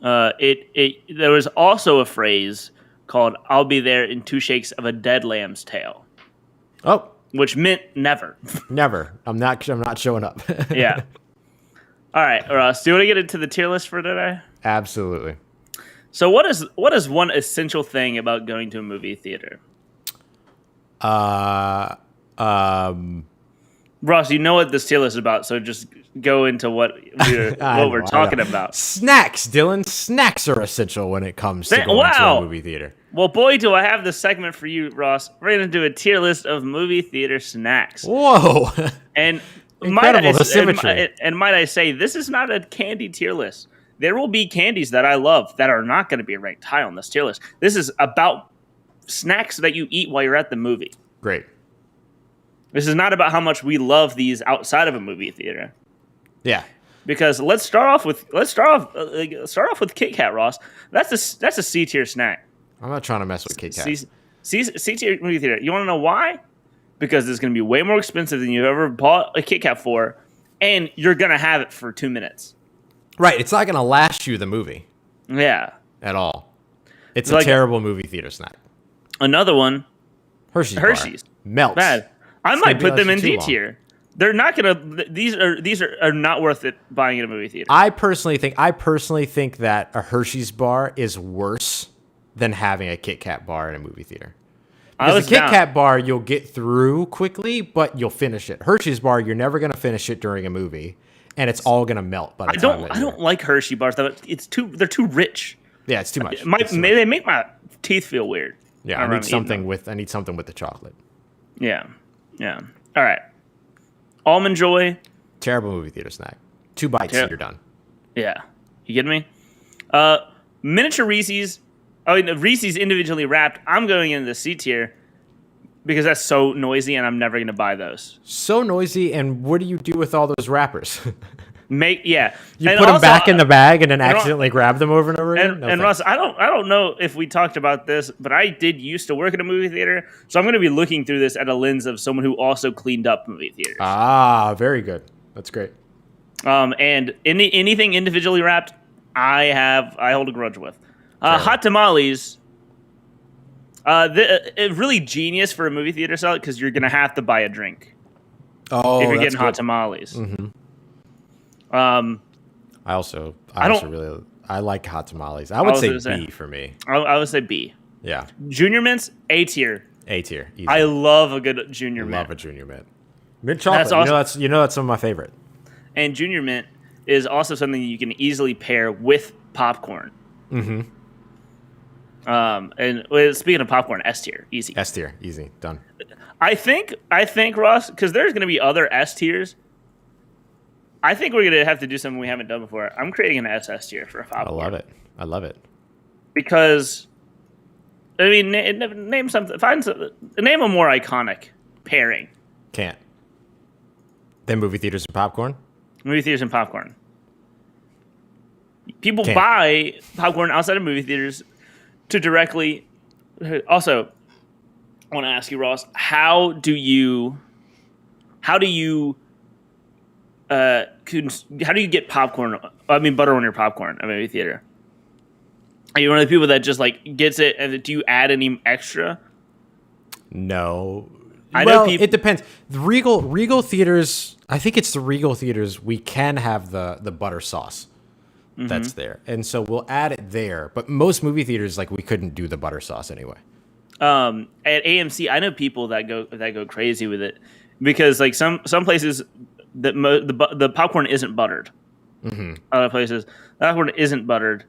There was also a phrase called "I'll be there in 2 shakes of a dead lamb's tail," Oh, which meant never. never. I'm not showing up. Yeah. All right, Ross. Do you want to get into the tier list for today? Absolutely. So, what is one essential thing about going to a movie theater? Ross, you know what this tier list is about, so just go into what we're talking about. Snacks, Dylan. Snacks are essential when it comes to going to a movie theater. Well, boy, do I have the segment for you, Ross. We're going to do a tier list of movie theater snacks. Whoa. And incredible, the symmetry. And might I say, this is not a candy tier list. There will be candies that I love that are not going to be ranked high on this tier list. This is about snacks that you eat while you're at the movie. Great. This is not about how much we love these outside of a movie theater. Yeah. Because let's start off with Kit Kat, Ross. That's a C tier snack. I'm not trying to mess with Kit Kat. C tier movie theater. You want to know why? Because it's going to be way more expensive than you've ever bought a Kit Kat for, and you're going to have it for 2 minutes. Right. It's not going to last you the movie. Yeah. At all. It's a terrible movie theater snack. Another one. Hershey's. Melts. Bad. I might put them in D tier. They're not gonna. These are not worth it buying in a movie theater. I personally think that a Hershey's bar is worse than having a Kit Kat bar in a movie theater. Because a Kit Kat bar you'll get through quickly, but you'll finish it. Hershey's bar you're never gonna finish it during a movie, and it's all gonna melt by the time. I don't like Hershey bars though. They're too rich. Yeah, it's too much. They make my teeth feel weird. Yeah, I need something with the chocolate. Yeah. All right. Almond Joy. Terrible movie theater snack. 2 bites and you're done. Yeah. You kidding me? Miniature Reese's. Reese's individually wrapped. I'm going into the C tier because that's so noisy and I'm never going to buy those. So noisy, and what do you do with all those wrappers? You put them back in the bag and then accidentally grab them over and over again? And Russ, I don't know if we talked about this, but I did used to work at a movie theater, so I'm going to be looking through this at a lens of someone who also cleaned up movie theaters. Ah, very good. That's great. And anything individually wrapped, I hold a grudge with. Hot tamales. Really genius for a movie theater salad because you're going to have to buy a drink. Oh, if you're getting hot tamales. Mm-hmm. I like hot tamales. I would say B for me. I would say B. Yeah. Junior mints, A tier. A tier. Easy. I love a good junior mint. Love a junior mint. Mint chocolate. That's awesome. That's some of my favorite. And junior mint is also something you can easily pair with popcorn. Mm-hmm. And speaking of popcorn, S tier, easy. S tier, easy, done. I think Ross, because there's going to be other S tiers. I think we're going to have to do something we haven't done before. I'm creating an SS tier for popcorn. I love it. Because I mean, name something. Find something. Name a more iconic pairing. Can't. Then movie theaters and popcorn. Movie theaters and popcorn. People Can't. buy popcorn outside of movie theaters to directly. Also, I want to ask you, Ross, how do you get popcorn? I mean, butter on your popcorn at a movie theater. Are you one of the people that just like gets it, and do you add any extra? No. I know It depends. The Regal theaters, I think it's the Regal theaters, we can have the butter sauce that's there. And so we'll add it there. But most movie theaters, like, we couldn't do the butter sauce anyway. At AMC, I know people that go crazy with it because like some places the popcorn isn't buttered. Other places the popcorn isn't buttered.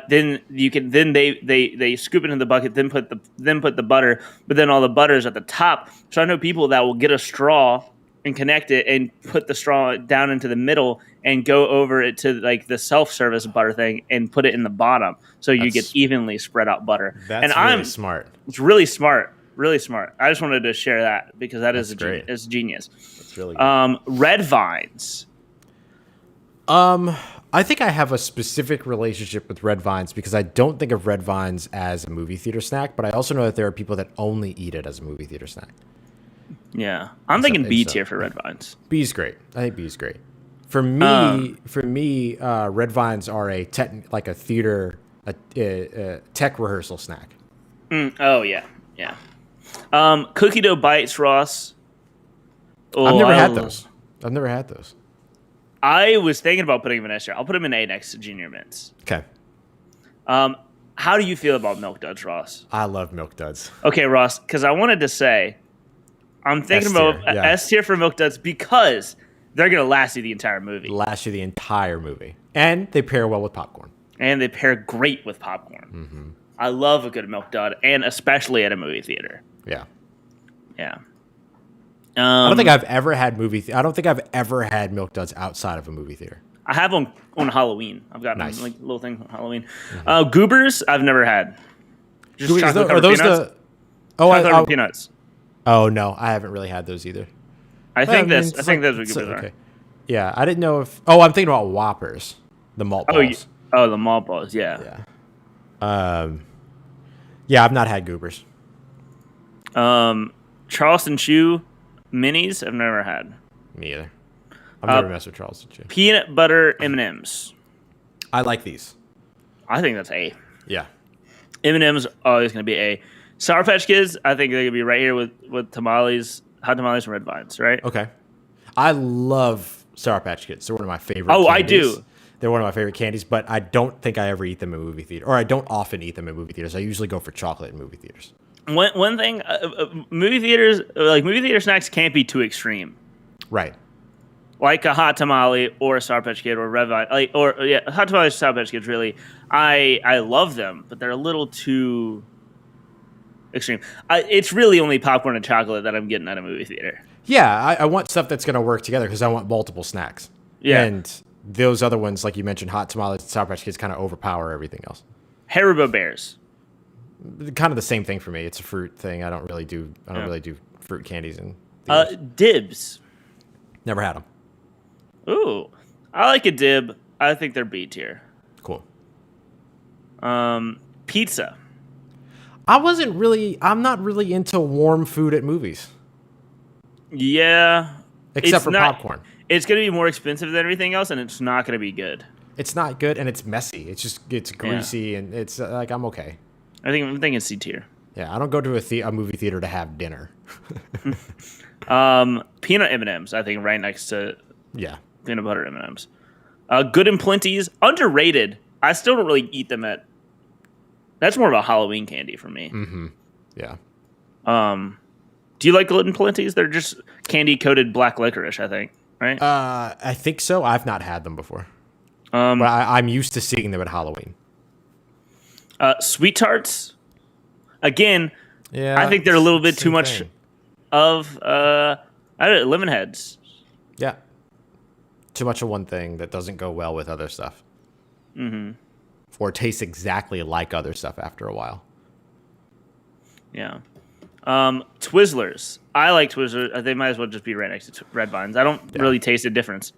Then they scoop it in the bucket, then put the butter, but then all the butter is at the top. So I know people that will get a straw and connect it and put the straw down into the middle and go over it to like the self-service butter thing and put it in the bottom, so you get evenly spread out butter. That's really smart. It's really smart, really smart. I just wanted to share that because that's great. It's genius. That's really good. Red Vines. I think I have a specific relationship with Red Vines because I don't think of Red Vines as a movie theater snack, but I also know that there are people that only eat it as a movie theater snack. Yeah, I'm thinking B tier for Red Vines. B's great. I think B's great. For me, Red Vines are a theater tech rehearsal snack. Oh yeah. Cookie dough bites, Ross. Oh, I've never had those. I was thinking about putting them in S tier. I'll put them in A next to Junior Mints. Okay. How do you feel about Milk Duds, Ross? I love Milk Duds. Okay, Ross, because I wanted to say, I'm thinking about S tier for Milk Duds because they're going to last you the entire movie. And they pair well with popcorn. And they pair great with popcorn. Mm-hmm. I love a good Milk Dud, and especially at a movie theater. Yeah. Yeah. I don't think I've ever had Milk Duds outside of a movie theater. I have on Halloween. I've got like little things on Halloween. Goobers, I've never had. Just chocolate are those peanuts? Chocolate peanuts. Oh no, I haven't really had those either. I think those are Goobers. Okay. Yeah, I didn't know if. Oh, I'm thinking about Whoppers, the malt balls. Oh, the malt balls. Yeah. Yeah, I've not had Goobers. Charleston Chew minis, I've never had. Me either. I've never messed with Charleston Chew. Peanut butter M&Ms. I like these. I think that's A. Yeah. M&Ms always going to be A. Sour Patch Kids, I think they're going to be right here with tamales, hot tamales from Red Vines, right? Okay. I love Sour Patch Kids. They're one of my favorite candies. I do. They're one of my favorite candies, but I don't think I ever eat them in a movie theater. Or I don't often eat them in movie theaters. I usually go for chocolate in movie theaters. One thing, movie theater snacks can't be too extreme. Right. Like a hot tamale or a Sour Patch Kid or Red Vine, hot tamales, Sour Patch Kids. Really, I love them, but they're a little too extreme. It's really only popcorn and chocolate that I'm getting at a movie theater. Yeah, I want stuff that's going to work together because I want multiple snacks. Yeah, and those other ones, like you mentioned, hot tamales and Sour Patch Kids, kind of overpower everything else. Haribo Bears. Kind of the same thing for me. It's a fruit thing. I don't really do fruit candies and Dibs. Never had them. Ooh, I like a dib. I think they're B tier. Cool. Pizza. I'm not really into warm food at movies. Yeah. Except for popcorn. It's going to be more expensive than everything else, and it's not going to be good. It's not good, and it's messy. It's greasy, and it's like, I'm okay. I'm thinking C tier. Yeah, I don't go to a movie theater to have dinner. Peanut M&Ms, I think, right next to peanut butter M&Ms. Good and Plenty's, underrated. I still don't really eat them at. That's more of a Halloween candy for me. Mm-hmm. Yeah. Do you like Good and Plenty's? They're just candy coated black licorice, I think. Right? I think so. I've not had them before. But I'm used to seeing them at Halloween. Sweet Tarts. Again, yeah, I think they're a little bit too much of lemon heads. Yeah. Too much of one thing that doesn't go well with other stuff. Mm-hmm. Or tastes exactly like other stuff after a while. Yeah. Twizzlers. I like Twizzlers. They might as well just be right next to Red Vines. I don't really taste a difference.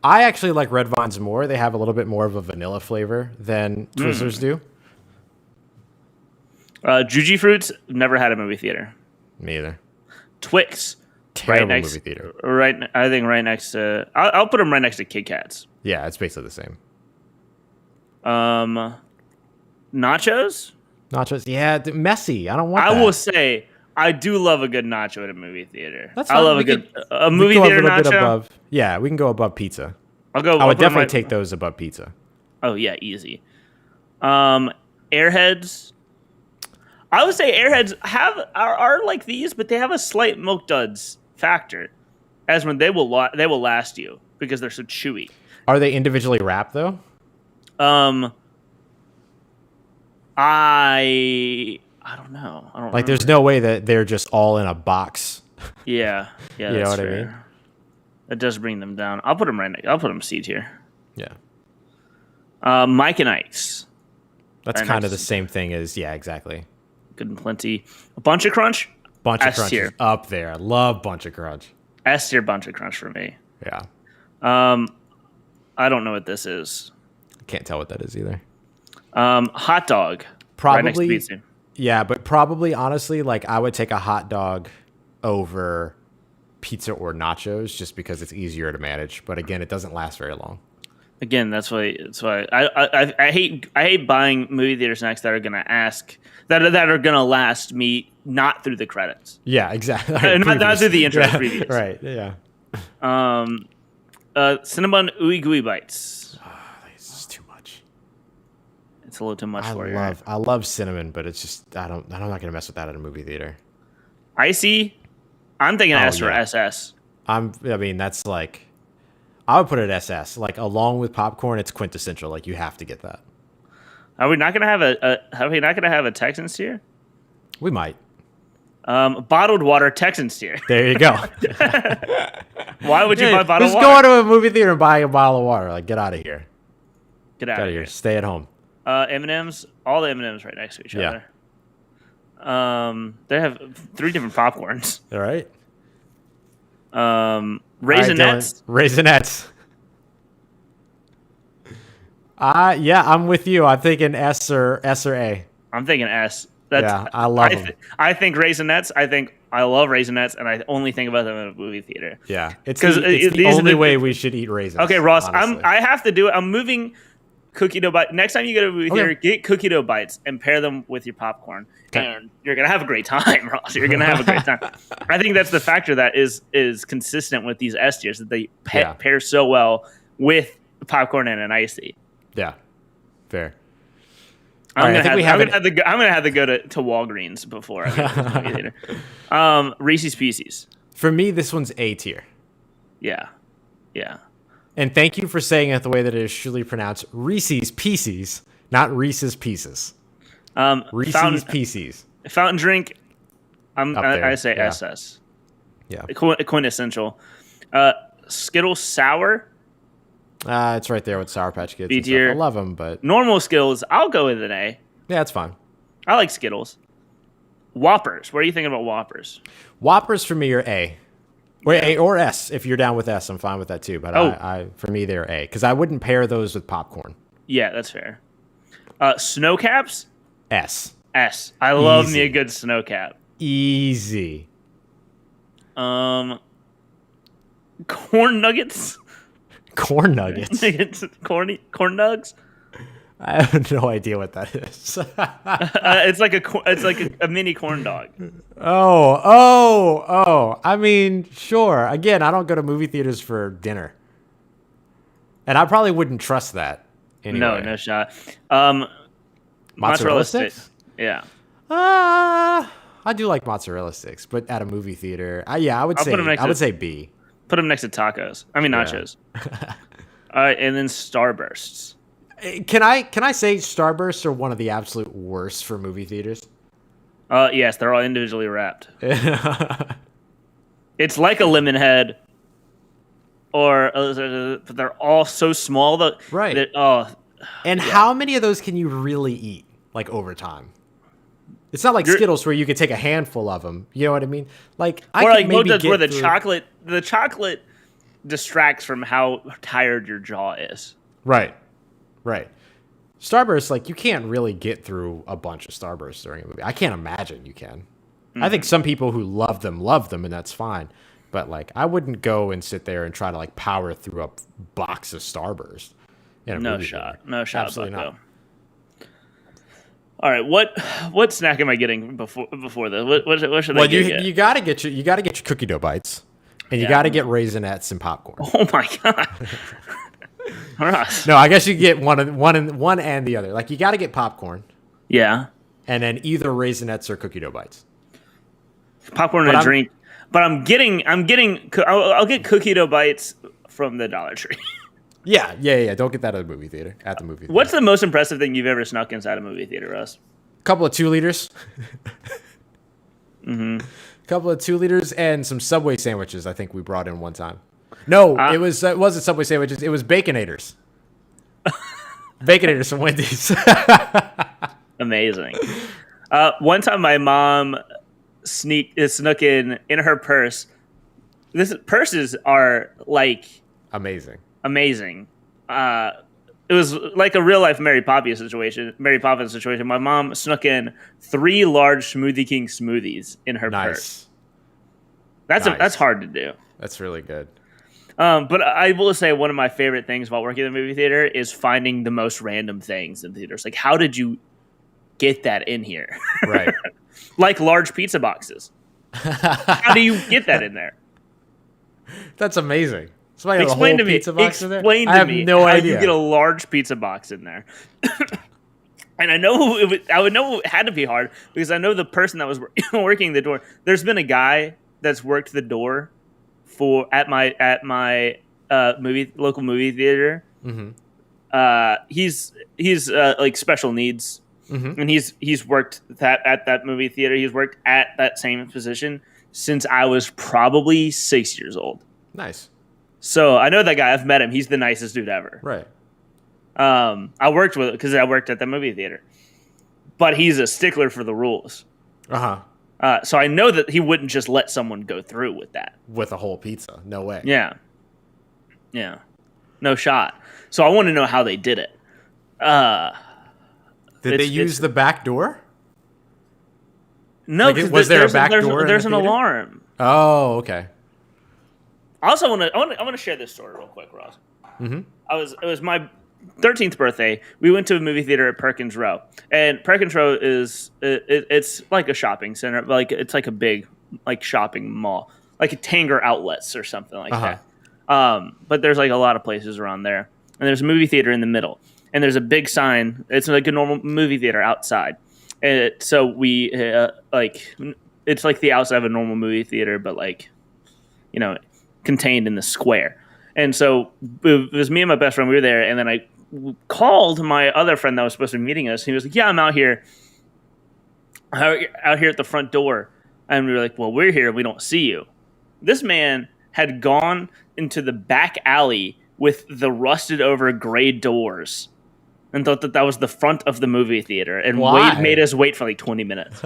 I actually like Red Vines more. They have a little bit more of a vanilla flavor than Twizzlers do. Juji Fruits. Never had a movie theater. Me either. Twix. Terrible movie theater. I think right next to. I'll put them right next to Kit Kats. Yeah, it's basically the same. Nachos. Nachos, yeah, messy. I don't want. I that. will say I do love a good nacho at a movie theater. That's I fine. love We a good could- a we movie go theater a little nacho. bit above. Yeah, we can go above pizza. I I would would definitely take those above pizza. Oh yeah, easy. Airheads. I would say Airheads are like these, but they have a slight Milk Duds factor, as when they will last you because they're so chewy. Are they individually wrapped though? I don't know. I don't Like, there's no way that they're just all in a box. Yeah, You know that's what I fair. mean? That does bring them down. I'll put them I'll put them C tier. Yeah, Mike and Ike's. that's Right kind of next. the same thing as exactly. Good and plenty. A Bunch of Crunch. Bunch of S Crunch tier. is up there. I love Bunch of Crunch. S tier Bunch of Crunch for me. Yeah, I don't know what this is. can't tell what that is either. Hot dog. Right next to Probably, pizza. yeah, but probably honestly, like I would take a hot dog over pizza or nachos just because it's easier to manage. But again, it doesn't last very long. Again, that's why I hate buying movie theater snacks that are gonna last me not through the credits. Yeah, exactly. Not through the intro. Yeah, Previous. right. Yeah. Cinnamon ooey gooey bites. It's just too much. It's a little too much for you. I love cinnamon, but it's just I'm not gonna mess with that at a movie theater. Icy. I'm thinking S or yeah. SS. I mean, that's like, I would put it SS. Like along with popcorn, it's quintessential. Like you have to get that. Are we not gonna have a Texans tier? We might. Bottled water Texans tier. There you go. Why would you buy bottled Who's water? going to a movie theater and buying a bottle of water? Like, get out of here. Get out Get out of of here. Stay at home. M&Ms, all the M&Ms right next to each Yeah. other. They have 3 different popcorns. All right. Raisinets. All right, Dylan. Raisinets. Yeah, I'm with you. I'm thinking S or A. I'm thinking S. Yeah, I love them. I think Raisinets. I love Raisinets, and I only think about them in a movie theater. Yeah, it's 'Cause the these are only the- way we should eat raisins. Okay, Ross, honestly. I have to do it. I'm moving cookie dough bites. Next time you go to a movie Okay. theater, get cookie dough bites and pair them with your popcorn, and you're gonna have a great time, Ross. You're gonna have a great time. I think that's the factor that is consistent with these S tiers, that they pair so well with popcorn and an icy. Yeah, fair. I'm All right, gonna I think I'm gonna have to go to Walgreens before I go to the movie theater. Reese's Pieces. For me, this one's A tier. Yeah. And thank you for saying it the way that it is truly pronounced. Reese's Pieces, not Reese's Pieces. Reese's Pieces. Fountain drink. I say Yeah. SS. Yeah. Quintessential. Skittles sour. It's right there with Sour Patch Kids. B and stuff. tier. I love them, but Normal Skittles. I'll go with an A. yeah, it's fine. I like Skittles. Whoppers. What are you thinking about Whoppers? Whoppers for me are A. Wait, A or S. If you're down with S, I'm fine with that too. But I for me, they're A because I wouldn't pair those with popcorn. Yeah, that's fair. Snow caps. S. S. I love me Easy. a good snow cap. Easy. Corn nuggets. Corn nuggets. corn nugs. I have no idea what that is. It's like a mini corn dog. Oh. I mean, sure. Again, I don't go to movie theaters for dinner. And I probably wouldn't trust that anyway. No shot. Mozzarella sticks? Yeah. I do like mozzarella sticks, but at a movie theater, I would I'll say put 'em next to- say B. Put them next to tacos. I mean nachos. All right, and then Starbursts. Can I say Starbursts are one of the absolute worst for movie theaters? Yes, they're all individually wrapped. It's like a lemon head, but they're all so small Right. that And how many of those can you really eat, like over time? It's not like Skittles where you can take a handful of them. You know what I mean? Like I or could like maybe Mocha's get where the through- chocolate distracts from how tired your jaw is. Right. Starburst, like you can't really get through a bunch of Starbursts during a movie. I can't imagine you can. I think some people who love them, and that's fine. But like, I wouldn't go and sit there and try to like power through a box of Starburst. In a movie theater. No shot, Absolutely Bucko. not. All right, what snack am I getting before this? What should Well, I get? you gotta get your cookie dough bites, and you Yeah. gotta get Raisinets and popcorn. Oh my god, Ross. No, I guess you get one and the other. Like you gotta get popcorn, Yeah, and then either Raisinets or cookie dough bites. popcorn and a drink. But I'll get cookie dough bites from the Dollar Tree. Yeah. Don't get that at the movie theater. What's the most impressive thing you've ever snuck inside a movie theater, Russ? Couple of 2 liters. Couple of 2 liters and some Subway sandwiches. I think we brought in one time. No, it wasn't Subway sandwiches. It was Baconators. Baconators from Wendy's. Amazing. One time, my mom snuck in her purse. Purses are like Amazing. It was like a real life Mary Poppins situation. My mom snuck in 3 large Smoothie King smoothies in her purse. Nice. That's hard to do. That's really good. But I will say one of my favorite things while working in the movie theater is finding the most random things in theaters. Like, how did you get that in here? Right. Like large pizza boxes. How do you get that in there? That's amazing. Somebody Explain to me. Explain to me no how idea. you get a large pizza box in there. And I know I would know it had to be hard because I know the person that was working the door. There's been a guy that's worked the door at my local movie theater. Mm-hmm. He's like special needs, and he's worked at that movie theater. He's worked at that same position since I was probably 6 years old. Nice. So I know that guy. I've met him. He's the nicest dude ever. Right. I worked with it because I worked at the movie theater, but he's a stickler for the rules. Uh-huh. So I know that he wouldn't just let someone go through with that. With a whole pizza. No way. Yeah. No shot. So I want to know how they did it. Did they use the back door? No, because was there a back door? There's in an the theater? alarm. Oh, okay. Also, I want to share this story real quick, Ross. Mm-hmm. It was my 13th birthday. We went to a movie theater at Perkins Row, and Perkins Row is it's like a shopping center, like it's like a big like shopping mall, like a Tanger Outlets or something like that. But there's like a lot of places around there, and there's a movie theater in the middle, and there's a big sign. It's like a normal movie theater outside, and so we it's like the outside of a normal movie theater, but like contained in the square. And so it was me and my best friend. We were there, and then I called my other friend that was supposed to be meeting us. He was like, "Yeah, I'm out here at the front door." And we were like, "Well, we're here. We don't see you." This man had gone into the back alley with the rusted over gray doors and thought that was the front of the movie theater and made us wait for like 20 minutes.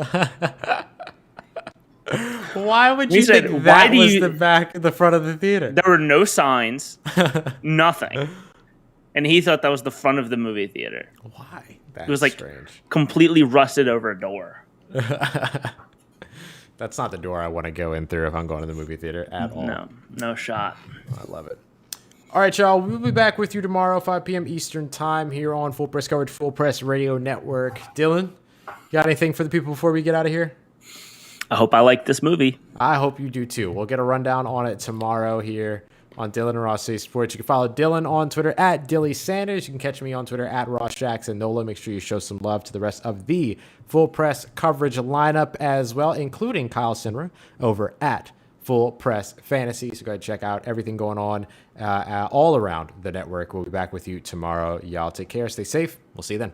Why would you said, think that was the front of the theater? There were no signs, nothing. And he thought that was the front of the movie theater. Why? It was like strange. Completely rusted over a door. That's not the door I want to go in through if I'm going to the movie theater at all. No shot. I love it. All right, y'all. We'll be back with you tomorrow, 5 p.m. Eastern time here on Full Press Coverage, Full Press Radio Network. Dylan, got anything for the people before we get out of here? I hope I like this movie. I hope you do too. We'll get a rundown on it tomorrow here on Dylan and Ross Say Sports. You can follow Dylan on Twitter at Dilly Sanders. You can catch me on Twitter at Ross Jackson Nola. Make sure you show some love to the rest of the Full Press Coverage lineup as well, including Kyle Sinra over at Full Press Fantasy. So go ahead and check out everything going on all around the network. We'll be back with you tomorrow. Y'all take care. Stay safe. We'll see you then.